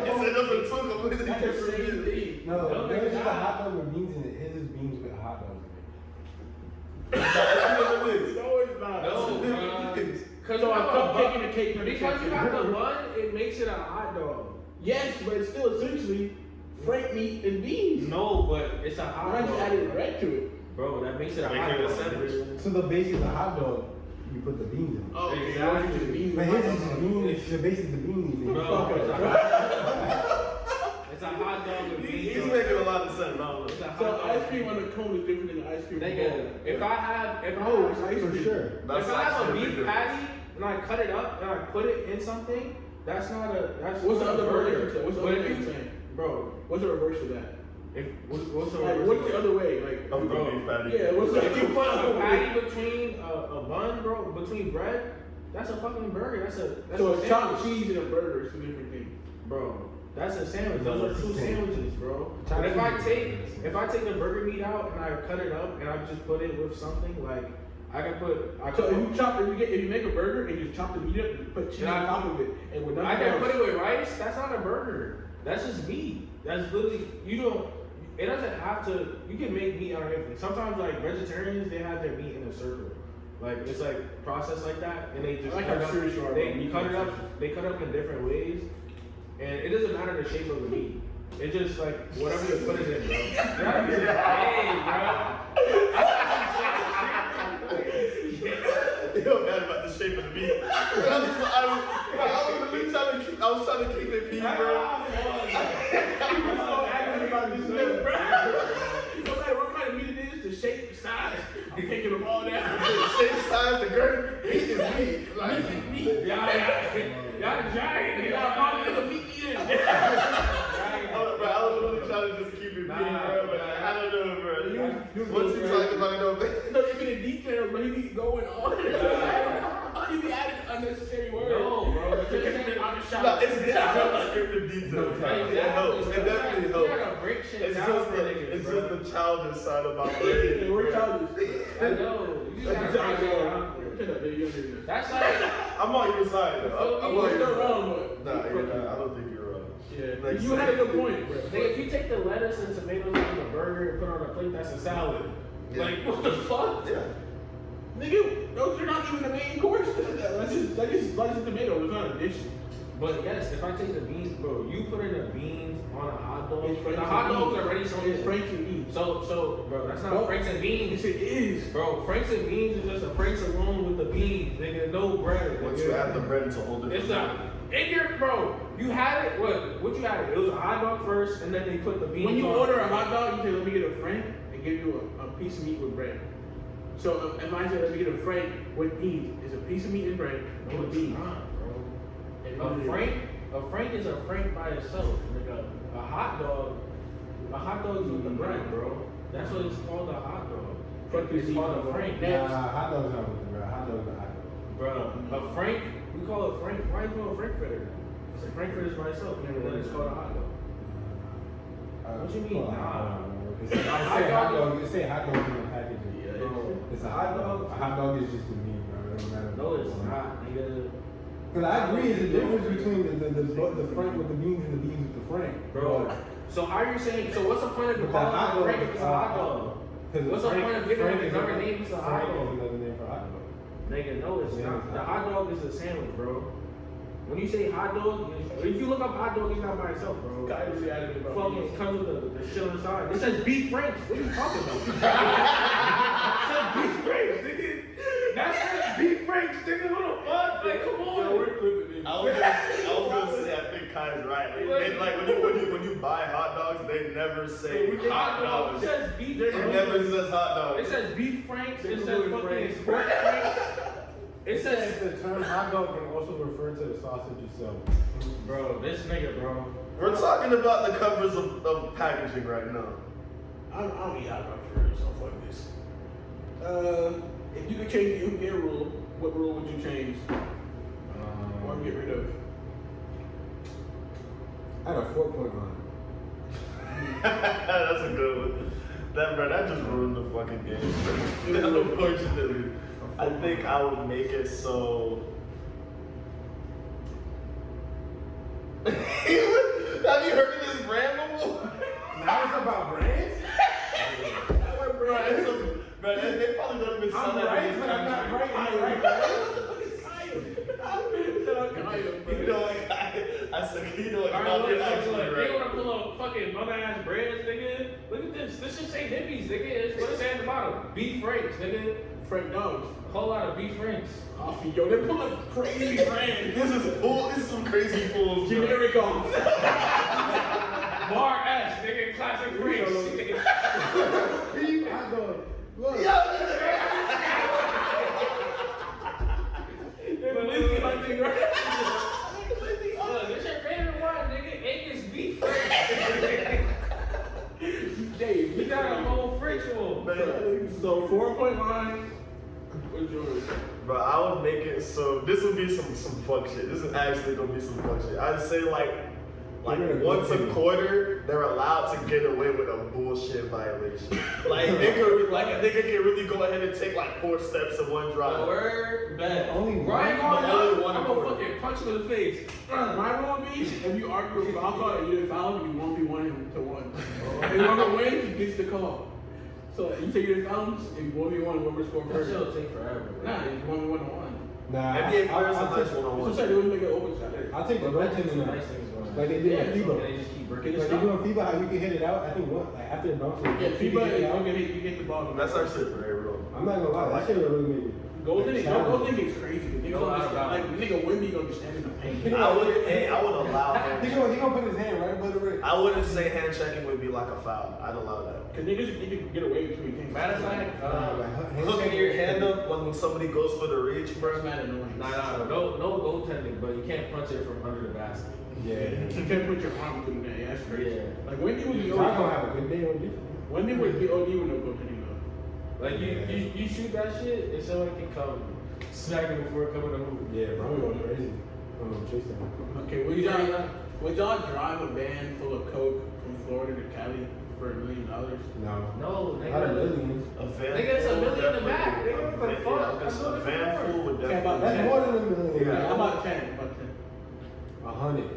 He said those are two completely That's the different same things. thing. No, No, there's it's just a not. hot dog with beans in it. His is beans with hot dogs in it. No, it's not. No, Cause so I'm cupcaking the cake because you have the bun, it makes it a hot dog. Yes, but it's still essentially Frank meat and beans. No, but it's a hot Why dog. don't you added bread to it? Bro, that makes it a Make hot it a dog. sandwich. So the base is a hot dog. You put the beans in it. Oh, okay. Exactly. I want you to beans. But his is just beans. The base is the beans. Bro, it's a hot it's a hot dog with beans. He's making a lot of sense. No, It's a hot So dog. ice cream on the cone is different than ice cream on the Nigga, bowl. if I have Oh, it's ice For cream. sure. That's if I have a actually beef different. patty and I cut it up and I put it in something, that's not a that's What's the not a other version? What's the But other if thing you- saying? Bro, What's the reverse of that? what's the Like, what's the other way? Like, Of the Bro. beef patty. yeah, what's the If you put a patty between a bun, bro, between bread, that's a fucking burger. That's so a it's sandwich. chopped cheese and a burger is two different things. Bro, that's a sandwich. No, Those are that's two a sandwich. sandwiches, bro. Chopped But cheese. if I take the burger meat out and I cut it up and I just put it with something like I So if you make a burger and you chop the meat up and you put cheese on top of it and with I nothing can else. put it with rice. That's not a burger. That's just meat. That's literally you don't. It doesn't have to. You can make meat out of everything. Sometimes like vegetarians, they have their meat in a circle. Like it's like processed like that, and they just I like cut how up. serious you are They about meat cut it up. processing. They cut up in different ways, and it doesn't matter the shape of the meat. It's just like whatever you put it in, bro. Hey, You don't mad about the shape of the meat. I was trying to keep it P, bro. I'm so angry about this shit, bro. No matter what kind of meat it is, the shape, the size, I'm taking them all down. The shape, size, the girth, meat is meat. Like, Y'all giant. Y'all probably the meat eating. I was really trying to just keep it P, bro, but I don't know, bro. What's he talking about? No, even in detail, but he be going on. He be adding unnecessary words. No, bro. Because he on the No, shot. it's descriptive detail. It helps. It definitely You helps. gotta break shit It's down just for niggas, it's bro. just the childish side of my Yeah, brain. we're childish. I know. You just gotta break it down for it. Shut up, baby. You don't do this. That's like I'm on your side, though. I'm on You're your still side. wrong, but. Nah, you're not. I don't think you're wrong. Yeah. Like, You had a good point, bro. nigga, if you take the lettuce and tomatoes and a burger and put it on a plate, that's a salad. Yeah. Like what the fuck? Yeah. Nigga, those are not even the main course. That's just slice of tomato. It's not a dish. But yes, if I take the beans, bro, you put in the beans on a hot dog. It's Franks The and hot dog's beans. already something. It's Franks and beans. So, bro, that's not Bro, Franks and beans. Yes, it is. Bro, Franks and beans is just a Franks alone with the beans, nigga. No bread. Once nigga. you add the bread, it's a whole different It's a in your bro. You had it. What you had? It was a hot dog first, and then they put the beans. When you on. order a hot dog, you say, let me get a frank and give you a piece of meat with bread. So if I say, let me get a frank with beans, it's a piece of meat and bread No, with it's beans. not, bro. And A you- frank is a frank by itself. Like a hot dog is with the bread, bro. That's what it's called, a hot dog. Frank is It's called eaten, a frank. bro. Nah, hot dogs not with the bread. Hot dogs are hot dogs. Bro, a frank, we call it frank. Why do you call it frankfurter? It's a frankfurter by itself, and then it's called a hot dog. What you mean, nah? It say hot dog. It say hot dog in the packaging. Yeah, Bro, It's a hot dog. A hot dog is just the meat, bro. It don't matter. no, it's not, nigga. Because I agree, it's a difference between the frank with the beans and the beans with the frank. Bro, so how are you saying? So what's the point of But the calling hot it a dog, frank if it's a hot dog? What's the point of giving it another name? It's a hot Frank dog. is another name for hot dog. Nigga, no, it's Yeah, not. it's The not. hot dog is a sandwich, bro. When you say hot dog, if you look up hot dog, it's not by itself, bro. Guy really added about Fucking beans. it comes with the shit on the side. It says beef franks. What are you talking about? It says beef franks, nigga. That says beef franks, nigga. What the fuck? Like, come on. Yo, we're clipping this. I was gonna say, I think Kai's right. When you buy hot dogs, they never say hot It dogs. says beef It franks. never says hot It dogs. says beef franks. They It can says do it fucking Franks. pork franks. It says term hot dog can also refer to the sausage itself. Bro, this nigga, bro. We're talking about the covers of packaging right now. I don't eat hot dogs for yourself like this. If you could change the NBA rule, what rule would you change or get rid of? I had a 4-point line. That's a good one. That just ruined the fucking game. Unfortunately, I think I would make it so. Have you heard of this brand before? Now it's about brands? Bro, they probably don't even sell I'm that. right, but I'm not right. Am I right? You know what? I said, you know what? Alright, You're look, actually they right. wanna pull up fucking bum ass brands, nigga. Look at this. This should say hippies, nigga. It's what it say at the bottom. Beef Franks, nigga. Frank dogs. A whole lot of beef Franks. Coffee, yo, they pull up crazy brands. This is some crazy fools. bro. Generic off. Bar S, nigga. Classic Franks. Beef hot dog. Look. Lizzie hunting, right? Look, this your favorite one, nigga. Angus beef Franks. Dave, You got a whole French one. So 4-point line. What's yours? Bro, I would make it so this would be some fuck shit. This is actually gonna be some fuck shit. I'd say like once a quarter, they're allowed to get away with a bullshit violation. Like a nigga can really go ahead and take like 4 steps in one drive. Word, bet. Only one? Right, But only one I'm quarter. gonna fucking punch him in the face. My rule would be if you argue with foul call and you didn't foul him, you 1v1 him to 1. If whoever wins, he gets the call. So you say you didn't foul him, and 1v1, whoever score That first. shit'll take forever, bro. Nah, it's 1v1 to 1. Nah, NBA players I'll are nice take- So one-on-one. say they always make an open shot. I'll take the But goaltending now. nice things, bro. Like they did Yeah, in FIBA. They just keep breaking Like it they do down. in FIBA, how you can hit it out. I think what, like after the bounce, Yeah, you FIBA can hit is it out. you get the ball. That's our shit, very real. I'm not gonna lie, that shit would really make it. Goaltending is crazy. Niggas No, don't I just, got like it. nigga Wimby gonna be standing in the paint. I would allow him. He gonna put his hand right above the rim. I wouldn't say hand checking would be like a foul. I'd allow that. Cause niggas get away with 3 things. Matter of fact, Hooking your hand up when somebody goes for the reach, bro. That's mad annoying. no goaltending, but you can't punch it from under the basket. Yeah. You can't put your arm through that. That's crazy. Yeah. Like Wendy would be Y'all gonna OD. have a good day on defense. Wendy would be OD with no goaltending though. Like you shoot that shit, and somebody can come smack it before it coming to hoop. Yeah, bro, I'm going crazy. Chasing him. Okay, would y'all drive a van full of coke from Florida to Cali for $1 million? No. No, Not a nigga. million. A van Nigga, it's a full million in the definitely- back, nigga. What the fuck? Yeah, I'm doing a it for van more. full would Okay, definitely. That's more than a million. Yeah, how about 10? About 10. 100.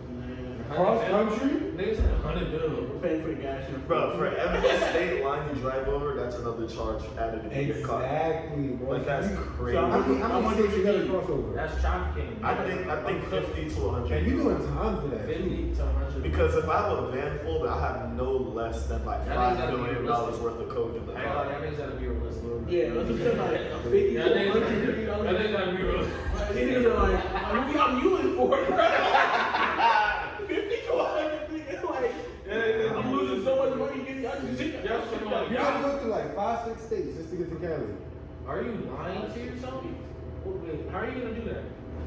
Man, Cross country? Niggas said $100 bills. we're paying for the gas. And the Bro, food. for every state line you drive over, that's another charge added if you get caught. Exactly, bro. Like that's crazy. So How many states you gotta cross over? That's trafficking. I think 50 to 100. And you doing time for that? 50 to 100. Because if I have a van full, then I have no less than like That $5 means that'd be million realistic. worth of coke in the That car. means that'll be a list, little bit. Yeah, let's just say like a 50 That to nigga 100 million that dollars. nigga gotta be real. Niggas are like, what we got muling for, bro? 50 to 100 niggas, like, I'm losing so much money getting out of the shit. You gotta go through like 5-6 states just to get to Cali. Are you lying to yourself? Wait, how are you gonna do that?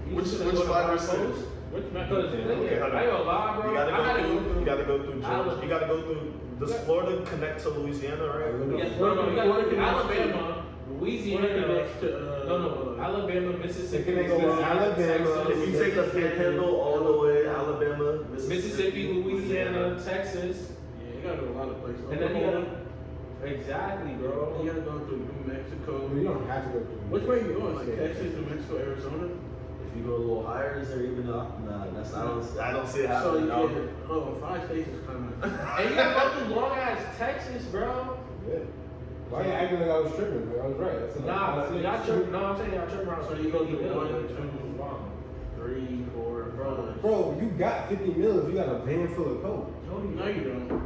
You Which just gonna go to 5%? West Coast? What's Because Okay, I ain't hold on. gonna lie, bro. You gotta I had to go through. You gotta go through Georgia. Alabama. You gotta go through. Does Florida connect to Louisiana, right? Yes, no, you gotta go through Alabama, Louisiana, next to, Alabama, Mississippi, connects to Alabama. If you take the Panhandle all the way, Alabama, Mississippi, Louisiana, Texas, Yeah, you gotta go to a lot of places. and then you gotta exactly, You bro. gotta go to New Mexico. You don't have to go through. Which way you going? Like Texas, New Mexico, Arizona? If you go a little higher, is there even up? Nah, that's I don't see it So happening. yeah, No. 5 states is kind of. And you gotta go through long ass Texas, bro. Yeah. Why you acting like I was tripping, bro? I was right. That's Nah, but y'all tripping. No, I'm saying y'all tripping around. So you go through 1, 2, Wrong. 3, 4, Bro. 5. Bro, you got 50 mil if you got a van full of coke. No, you don't.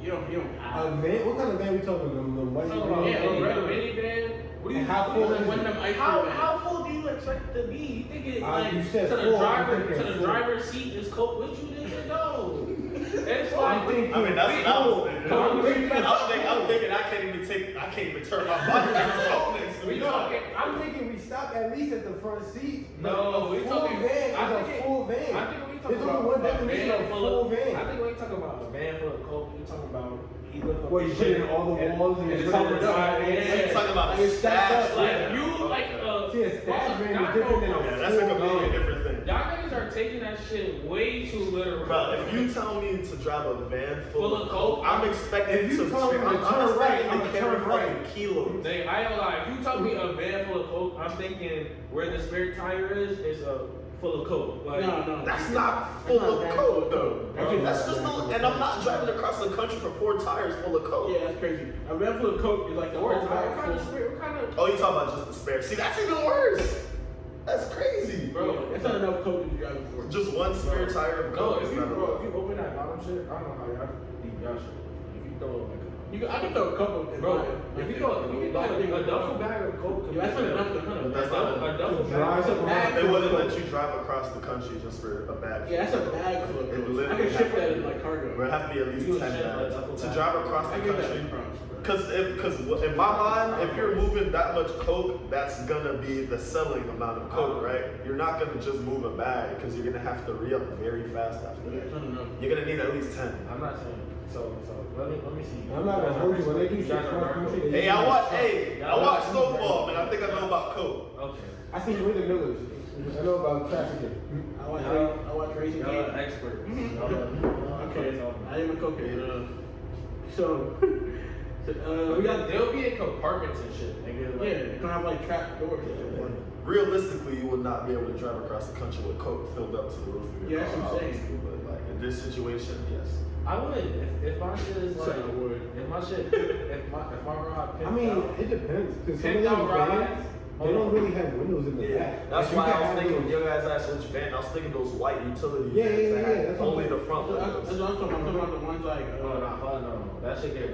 You don't A have. van? What kind of van we talking about? The white Talking van? about Yeah, minivan. regular. What do you? And how what do you- full is One it? of them ice cream How vans. full do you expect it to be? You think it like you said to the full, driver I'm thinking to the full. driver's seat is coke with you? Nigga, no. It's I'm like thinking. I mean, that's what I was thinking. Come on, I'm thinking I can't even turn my body to the coldness. we No, talking. I'm thinking we stop at least at the front seat. No, a we full talking. van is I a think full van. I think when you talking There's about only one a definition van of full full of, van. I think when you talking about a van full of coke, you talking about he lift up Well, you the put it shit in all the and- walls and and you it's put it covered in up. side. So you're talking about Like a it's stacked stash up, Like van. you like See, a stash van is different than a Yeah, that's a full completely van. different thing. Y'all niggas are taking that shit way too literal. Bro, if you tell me to drive a van full of coke, I'm expecting If you to tell me to I'm turn right, expecting I'ma to carry turn right. fucking kilos. Nigga, I ain't gonna lie. If you tell me a van full of coke, I'm thinking where the spare tire is a full of coke. Like, No. That's not full of coke though. Okay, That's just no, and I'm not driving across the country for 4 tires full of coke. Yeah, that's crazy. A van full of coke is like the What whole bag kind of full. spare? What kind of? Oh, you talking about just the spare? See, that's even worse. That's crazy, Bro, that's not enough coke to be driving for. Just one spare tire of No, coke. if is you not bro, enough. if you open that bottom shit, I don't know how y'all deep y'all shit. If you throw like I can throw a couple. bro, if you throw a duffel bag of coke, Yeah, that's not enough to That's not a duffel Drive bag. around. They wouldn't let you drive across the country just for a bag. Yeah, that's a bag full of It coke. I literally can ship have- that in like cargo. There have to be at least You 10 ship a bags duffel to bag. drive across I the give that country. props, bro. Because in my mind, if you're moving that much coke, that's gonna be the selling amount of coke, right? You're not gonna just move a bag because you're gonna have to re-up very fast after Yeah, that. it's not enough. You're gonna need at least 10. I'm not saying. So let me see. I'm not gonna hold you when they do You shit guys are cross country. Hey, I watch Snowfall, man. I think I know about coke. Okay. I see Rita Millers. I know about trafficking. I watch Raising Y'all are Cane's. experts. Mhm. Y'all are- Okay, I am a cokehead. So, We got they'll be in compartments and shit. Nigga, like, yeah, they can have like trap doors. Realistically, you would not be able to drive across the country with coke filled up to the roof of your Yeah, that's car. what I'm saying. obviously, But like in this situation, yes. I would if my shit is like I would. if my shit if my rod I mean, it depends. Because some of Picked out those rides. vans, they don't really have windows in the Yeah, back. that's Like, you why can I was have thinking those- your guys asked which van. I was thinking those white utility Yeah, vans yeah, that yeah, had that's what only I'm the front That's windows. what I'm talking about the ones like, no, that shit get.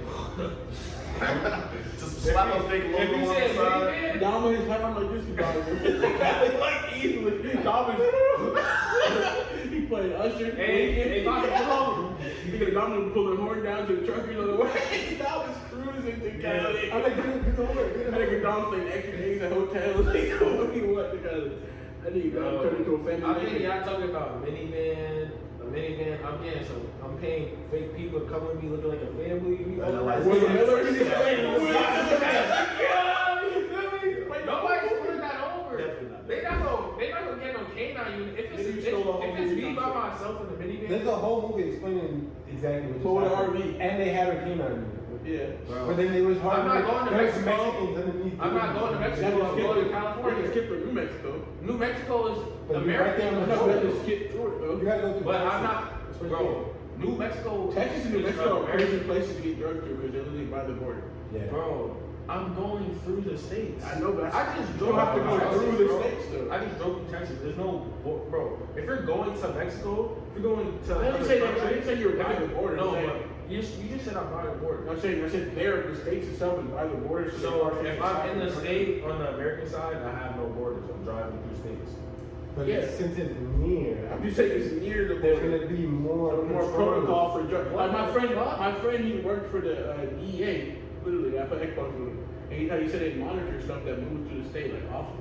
Just slap a fake logo If you on the said side. minivan, Dom is having like this guy. Like easily. Dom is. He played Usher. Hey, Dom would pull the horn down to the truckers on the way. Dom was cruising to Cali. I'm like, get the horn. I think Dom stayed extra days at hotels. Like, what the kind I think Dom turned into a family. I think nigga. y'all talking about a minivan. I'm getting so I'm paying fake people to come with me looking like a family. We all like. Well, the Miller- Yeah, you feel me? Like nobody's putting that over. Definitely not. They not gonna get no canine unit. If it's me by myself in the minivan. There's a whole movie explaining exactly But what with just an happened. RV. And they had a canine unit. Yeah. But then it was hard. I'm not going to there's Mexico. Mexicans underneath. I'm not going to Mexico. I'm going to California. Skip through New Mexico. New Mexico is But you're right there on American. the No, we have border. to skip through it though. You gotta go through But Texas. I'm not, That's what bro. New Mexico. Texas and New is Mexico are American. crazy places to get drugs through because they're literally by the border. Yeah. Bro, I'm going through the states. I know, but I just you drove don't have to go Texas, through the bro. states though. I just drove through Texas. There's no, bro. If you're going to Mexico, if you're going to. I didn't say that. I didn't say you were by the border. No, I'm but saying- you just said I'm by the border. I said there, the states itself is by the border. So if I'm in the state on the American side, I have no borders. I'm driving through states. But Yeah. since it's near, I'm just saying it's near the there's border. gonna be more So more control. protocol for drugs. Like What the fuck? my friend, he worked for the DEA. Literally, I put Xbox with him, and he said they monitor stuff that moves through the state like often,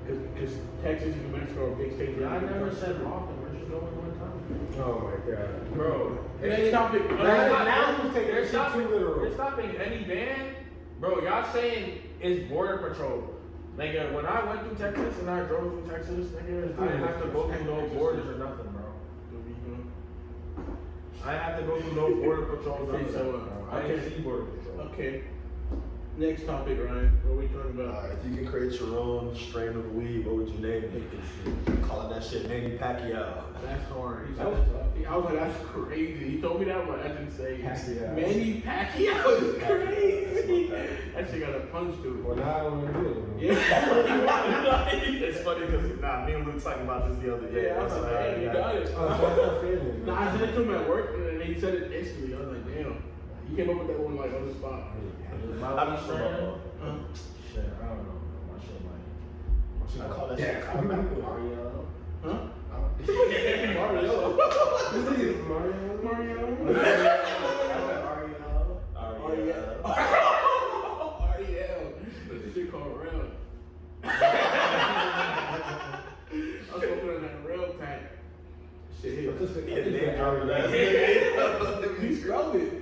because Texas and New Mexico are big states. Yeah, I never said often. We're just going one time. Oh my god. Bro, Next topic. Now who's taking they're this shit too stopping, literal? they're stopping any van. Bro, y'all saying it's border patrol. Nigga, when I went through Texas and I drove through Texas, nigga, I didn't have to go through no borders or nothing, bro. I didn't have to go through no border patrol. Okay, nothing, so, bro. I didn't see border patrol. Okay. Next topic, Ryan. What are we talking about? If you could create your own strain of weed, what would you name it? Calling that shit Manny Pacquiao. That's hard. He That said was that. I was like, that's crazy. He told me that, but that's insane. Pacquiao. Manny Pacquiao is crazy. That shit got a punch to it. Well, now I don't want to do it. Yeah. It's funny because me and Luke talking about this the other day. Yeah, I was like, damn, you got it. Oh, so that's not fair then. Nah, I said it to him at work, and then he said it instantly. I was like, damn. He came up with that one like on the spot. I'm sure. Huh? Shit, I don't know. My shit like. I call that shit Mario. Huh? Mario. This is Mario. Mario. Ariel. Ariel. This shit called around. Shit, I just think- He I a think name that dropper. Ariel- he scrubbed it.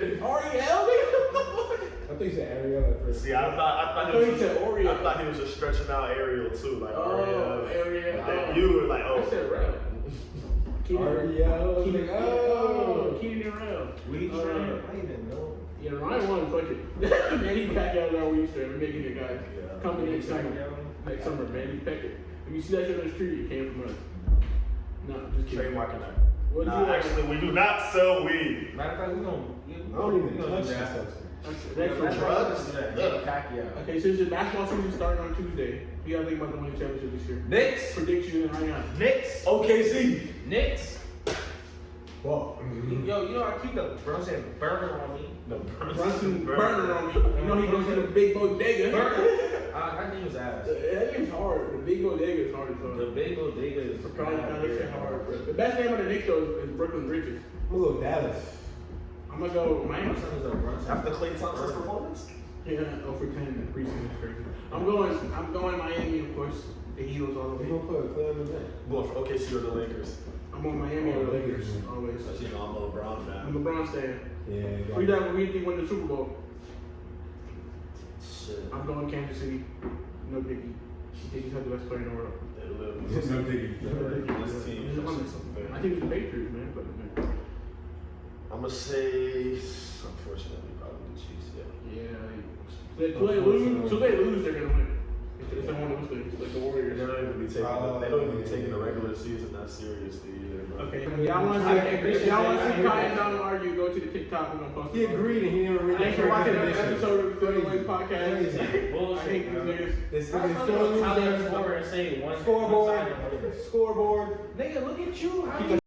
Ariel, nigga. I think it's Ariel at first. See, I thought he said Oreo. I thought he was just stretching out Ariel too, like Oh, Ariel. Ariel. Then you were like, I said Rel. Ariel. I was like, oh. Keenan and Rel. Weed strain. I didn't know. Yeah, Ryan won. Fuck it. Manny Pacquiao are we used to making it, guys. Yeah. Coming next summer. Next summer, Manny Pacquiao. If you see that shit on the street, it came from us. No, just kidding. Trademarking that. What Nah, you actually, we do not sell weed. Matter of fact, we gonna. I don't even touch that. that substance. Next one. Drugs? Manny Pacquiao. Okay, since the basketball season starting on Tuesday, you gotta think about the winning championship this year. Knicks. Prediction and right now. Knicks. OKC. Knicks. Well, Yo, you know I keep the Brunson burner on me. The Brunson burner on me. You know he goes to the big bodega. That name is ass. That name's hard. The big bodega is hard as The fuck. big bodega is Carly found that shit hard, bro. The best name of the Knicks though is Brooklyn Bridges. I'm gonna go Dallas. I'm gonna go My Miami. son is a Brunson. After Klay Thompson's performance? Yeah, 0 for 10 in the preseason is crazy. I'm going Miami, of course. The Heatles all the We way. gonna put a Clay on the bench. Going for OKC or the Lakers? I'm on Miami or the Lakers always. Because, you know, I'm a LeBron I'm fan. a LeBron stan. Yeah. Who you think won the Super Bowl? Shit. I'm going Kansas City. No biggie. They just have the best player in the world. They literally There's no diggy. this team. This is That's honest. unfair. I think it's the Patriots, man. But man. I'm gonna say, unfortunately, probably the Chiefs. Yeah. Yeah. So they lose, they're gonna win. If they want to lose, like the Warriors. They don't even be taking the regular season that seriously either. Bro. Okay. If y'all want to see Kai and Donald argue, go to the TikTok. We're gonna post He it. agreed and he didn't read Thanks the for watching terms another and episode of the Philly Podcast. Crazy. I hate Bullshit, these bro. niggas. This How nigga come still you tell losing. score and say one Scoreboard. one side? Scoreboard. Nigga, look at you. How Keep you